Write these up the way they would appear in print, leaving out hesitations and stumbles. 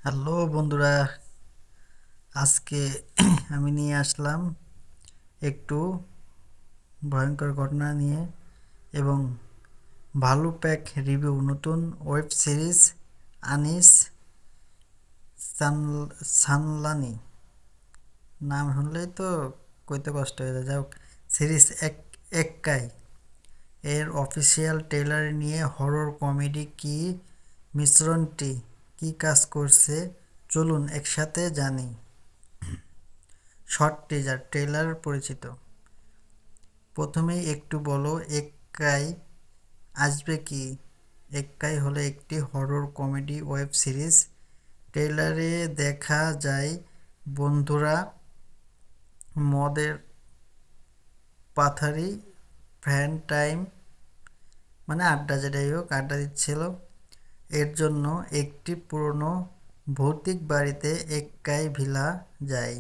Hello বন্ধুরা, আজকে আমি নিয়ে আসলাম একটু ভয়ঙ্কর ঘটনা নিয়ে এবং ভালু প্যাক রিভিউ। নতুন ওয়েব সিরিজ আনিস সানলানি নাম শুনলেই তো কইতে কষ্ট হয়ে যায়। যাই হোক, সিরিজ এক্কাই এর অফিসিয়াল ট্রেলার নিয়ে হরর কমেডি কি মিশ্রণটি কি কাজ করছে, চলুন একসাথে জানি। শর্ট টিজার ট্রেলার পরিচিত। প্রথমেই একটু বলো, এক্কাই আসবে কি? এক্কাই হলো একটি হরর কমেডি ওয়েব সিরিজ। ট্রেলারে দেখা যায় বন্ধুরা মদের পাথারি ফ্যান টাইম মানে আড্ডা, যেটাই হোক আড্ডা দিচ্ছিল। এর জন্য একটি পুরনো ভৌতিক বাড়িতে এক্কাই ভিলা যায়,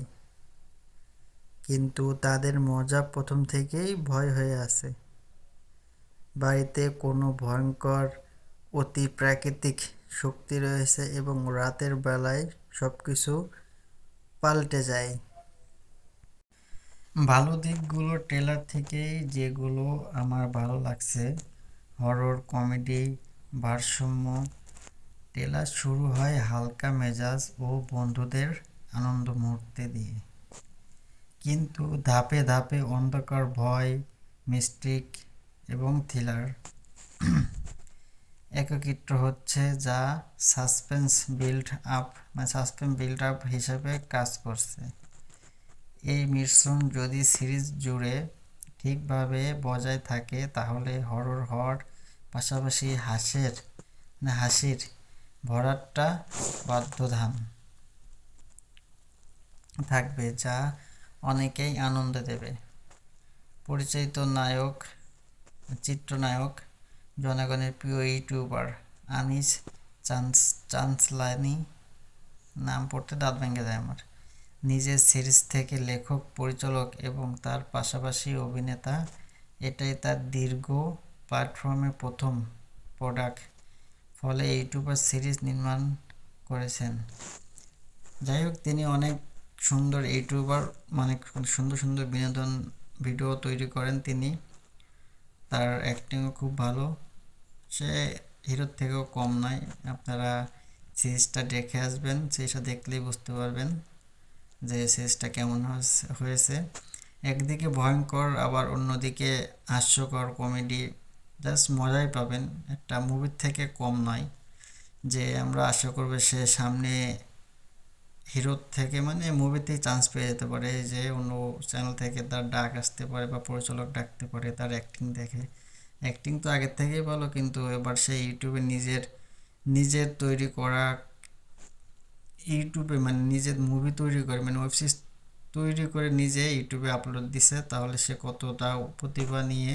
কিন্তু তাদের মজা প্রথম থেকেই ভয় হয়ে আছে। বাড়িতে কোনো ভয়ঙ্কর অতি প্রাকৃতিক শক্তি রয়েছে এবং রাতের বেলায় সবকিছু পাল্টে যায়। ভালো দিকগুলো ট্রেলার থেকেই যেগুলো আমার ভালো লাগছে: হরর কমেডি ভারসাম্য। ট্রেলার শুরু হয় হালকা মেজাজ ও বন্ধুদের আনন্দ মুহূর্তে দিয়ে, কিন্তু ধাপে ধাপে অন্ধকার, ভয়, মিস্টিক এবং থ্রিলার একত্রিত হচ্ছে, যা সাসপেন্স বিল্ড আপ হিসেবে কাজ করছে। এই মিশ্রণ যদি সিরিজ জুড়ে ঠিকভাবে বজায় থাকে তাহলে হরর হওয়ার পাশাপাশি হাসির ভরাটটা বাধ্যধান থাকবে, যা অনেকেই আনন্দ দেবে। পরিচালিত চিত্রনায়ক জনগণের প্রিয় ইউটিউবার আনিস চান্সলানি, নাম পড়তে দাঁত ভেঙে যায় আমার, নিজের সিরিজ থেকে লেখক, পরিচালক এবং তার পাশাপাশি অভিনেতা। এটাই তার দীর্ঘ প্ল্যাটফর্মে প্রথম প্রোডাক্ট, ফলে ইউটিউবার সিরিজ নির্মাণ করেছেন। যাই হোক, তিনি অনেক সুন্দর ইউটিউবার, অনেক সুন্দর সুন্দর বিনোদন ভিডিও তৈরি করেন তিনি। তার অ্যাক্টিংও খুব ভালো, সে হিরোর থেকেও কম নয়। আপনারা সিরিজটা দেখে আসবেন, সিরিজটা দেখলেই বুঝতে পারবেন যে সিরিজটা কেমন হয়েছে। একদিকে ভয়ঙ্কর, আবার অন্যদিকে হাস্যকর কমেডি, জাস্ট মজাই পাবেন। একটা মুভির থেকে কম নয় যে আমরা আশা করবো সে সামনে হিরোর থেকে মানে মুভিতেই চান্স পেয়ে যেতে পারে, যে অন্য চ্যানেল থেকে তার ডাক আসতে পারে বা পরিচালক ডাকতে পারে তার অ্যাক্টিং দেখে। অ্যাক্টিং তো আগের থেকেই ভালো, কিন্তু এবার সে ইউটিউবে নিজের তৈরি করা, ইউটিউবে মানে নিজের মুভি তৈরি করে, মানে ওয়েব সিরিজ তৈরি করে নিজে ইউটিউবে আপলোড দিছে, তাহলে সে কতটা প্রতিভা নিয়ে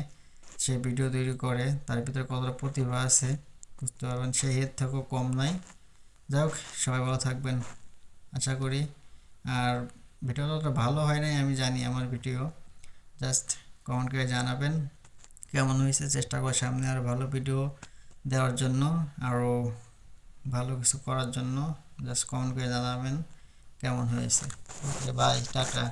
সে ভিডিও তৈরি করে, তার ভিতরে কতটা প্রতিভা আছে বুঝতে পারবেন। সে এর থেকেও কম নয়। যাই হোক, সবাই ভালো থাকবেন আশা করি। আর ভিডিওটা অতটা ভালো হয় নাই আমি জানি, আমার ভিডিও জাস্ট কমেন্ট করে জানাবেন কেমন হয়েছে। চেষ্টা করে সামনে আরও ভালো ভিডিও দেওয়ার জন্য, আরও ভালো কিছু করার জন্য। জাস্ট কমেন্ট করে জানাবেন কেমন হয়েছে। ওকে, বাই, টাটা।